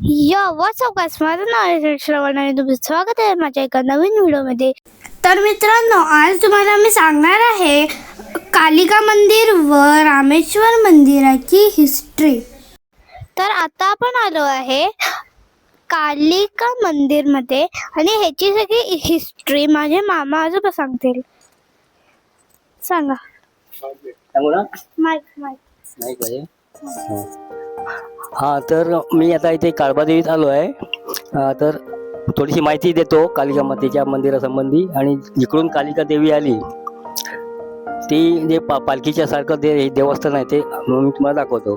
WhatsApp guys, माझं नाव आहे श्रवण आणि तुमचं स्वागत आहे माझ्या एका नवीन व्हिडिओमध्ये. तर मित्रांनो, आज तुम्हाला मी सांगणार आहे कालिका मंदिर व रामेश्वर मंदिराची हिस्ट्री. तर आता आपण आलो आहे कालिका मंदिरमध्ये आणि ह्याची सगळी हिस्ट्री माझे मामा आजोबा सांगतील. सांगा. सांगू ना. माईक नाही पाहिजे. हां, तर मी आता इथे काळबादेवीत आलो आहे. तर थोडीशी माहिती देतो कालिका मातेच्या मंदिरासंबंधी. आणि जिकडून कालिका देवी आली ती जे पालखीच्या सारखं हे देवस्थान आहे ते मी तुम्हाला दाखवतो.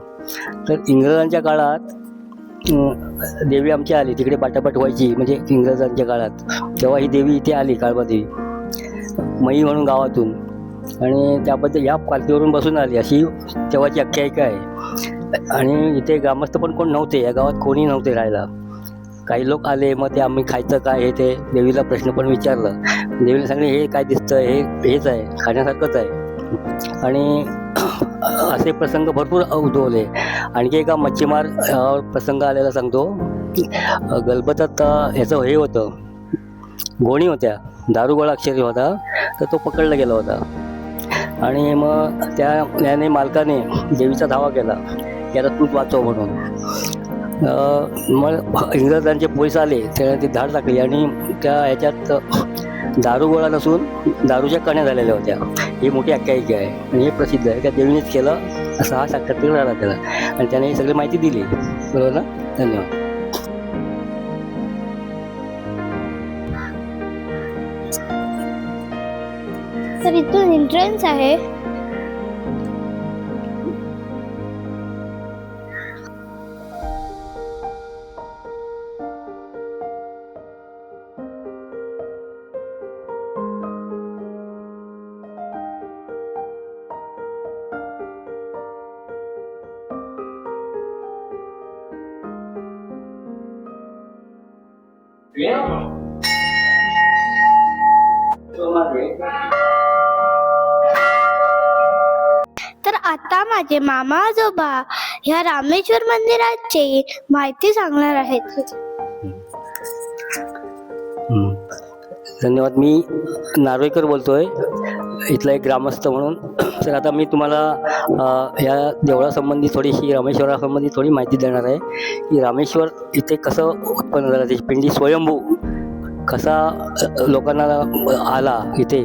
तर इंग्रजांच्या काळात देवी आमची आली तिकडे पाटापाट व्हायची, म्हणजे इंग्रजांच्या काळात तेव्हा ही देवी इथे आली काळबादेवी मई म्हणून गावातून. आणि त्याबद्दल या पालखीवरून बसून आली अशी तेव्हाची आख्यायिका आहे. आणि इथे ग्रामस्थ पण कोण नव्हते, या गावात कोणी नव्हते राहायला. काही लोक आले, मग ते आम्ही खायचं काय हे ते देवीला प्रश्न पण विचारलं. देवीला सांगले हे काय दिसतं, हेच आहे, खाण्यासारखंच आहे. आणि असे प्रसंग भरपूर उद्भवले. आणखी एका मच्छीमार प्रसंग आलेला सांगतो. गलबतात ह्याचं हे होतं, गोणी होत्या, दारुगोळा अक्षरी होता, तर तो पकडला गेला होता. आणि मग त्याने मालकाने देवीचा धावा केला याला तूच वाचव म्हणून. मग इंग्रजांचे पोलीस आले, त्याने ती धाड टाकली आणि त्या ह्याच्यात दारुगोळा नसून दारूच्या कण्या झालेल्या होत्या. ही मोठी आख्यायिका आहे आणि हे प्रसिद्ध आहे. त्या देवीनेच केलं असा हा साक्षात्कार झाला त्याला, आणि त्याने ही सगळी माहिती दिली. बरोबर ना. धन्यवाद. तर इथून एंट्रन्स आहे. तर आता माझे मामा आजोबा ह्या रामेश्वर मंदिराची माहिती सांगणार आहेत. धन्यवाद. मी नार्वेकर बोलतोय, इथला एक ग्रामस्थ म्हणून. तर आता मी तुम्हाला या देवळासंबंधी थोडीशी, रामेश्वरासंबंधी थोडी माहिती देणार आहे की रामेश्वर इथे कसं उत्पन्न झालं, त्याची पिंडी स्वयंभू कसा लोकांना आला इथे,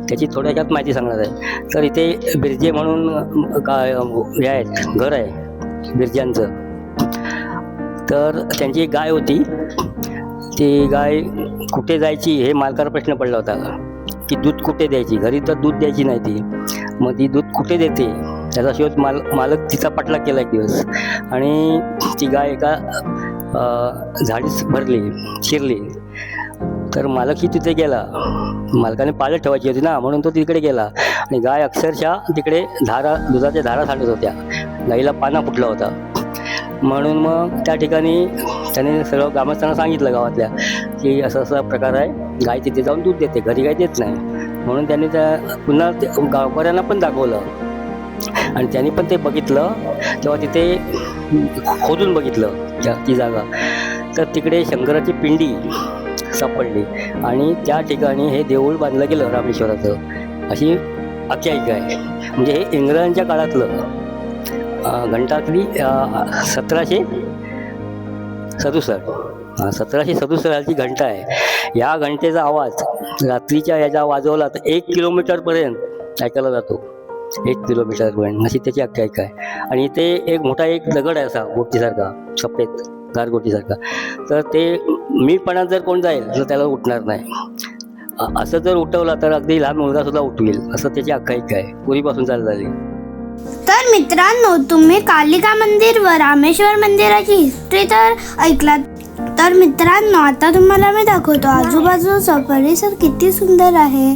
त्याची थोड्याच्यात माहिती सांगणार आहे. तर इथे बिरजे म्हणून काय हे आहेत, घर आहे बिरज्यांचं. तर त्यांची एक गाय होती. ती गाय कुठे जायची हे मालकाला प्रश्न पडला होता की दूध कुठे द्यायची, घरी तर दूध द्यायची नाही ती. मग ती दूध कुठे देते त्याचा शोध मालक तिचा पाठलाग केला एक दिवस. आणि ती गाय एका झाडीच शिरली. तर मालकही तिथे गेला, मालकाने पाळत ठेवायची होती ना, म्हणून तो तिकडे गेला. आणि गाय अक्षरशः तिकडे दुधाच्या धारा सांडत होत्या. गाईला पाना फुटला होता. म्हणून मग त्या ठिकाणी त्याने सगळं ग्रामस्थांना सांगितलं गावातल्या की असं असा प्रकार आहे, गाय तिथे जाऊन दूध देते, घरी गाय देत नाही. म्हणून त्यांनी पुन्हा गावकऱ्यांना पण दाखवलं आणि त्यांनी पण ते बघितलं. तेव्हा तिथे खोदून बघितलं ती जागा, तर तिकडे शंकराची पिंडी सापडली आणि त्या ठिकाणी हे देऊळ बांधलं गेलं रामेश्वराचं, अशी आख्यायिका आहे. म्हणजे हे इंग्रजांच्या काळातलं घंटाकडी 1767 सालची घंटा आहे. या घंटेचा आवाज रात्रीच्या याचा वाजवला तर 1 किलोमीटरपर्यंत ऐकायला जातो. 1 किलोमीटरपर्यंत अशी त्याची आख्यायिका आहे. आणि इथे एक मोठा दगड आहे असा गोटीसारखा, सफेद गारगोटीसारखा. तर ते मीपणात जर कोण जाईल तर त्याला उठणार नाही. असं जर उठवलं तर अगदी लहान मुलगा सुद्धा उठवेल, असं त्याची आख्यायिका आहे, पूर्वीपासून चालत आली. तर मित्रांनो, तुम्ही कालिका मंदिर व रामेश्वर मंदिराची हिस्ट्री तर ऐकलात. तर मित्रांनो, आता तुम्हाला मी दाखवतो आजूबाजूचा परिसर किती सुंदर आहे.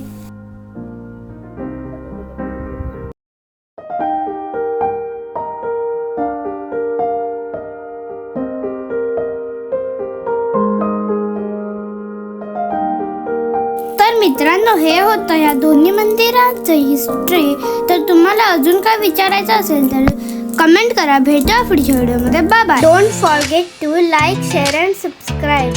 तर मित्रांनो, हे होतं या दोन्ही मंदिरांचं हिस्ट्री. तर तुम्हाला अजून काय विचारायचं असेल तर कमेंट करा. भेटूया पुढच्या व्हिडिओमध्ये. Bye bye. Don't forget to like, share and subscribe.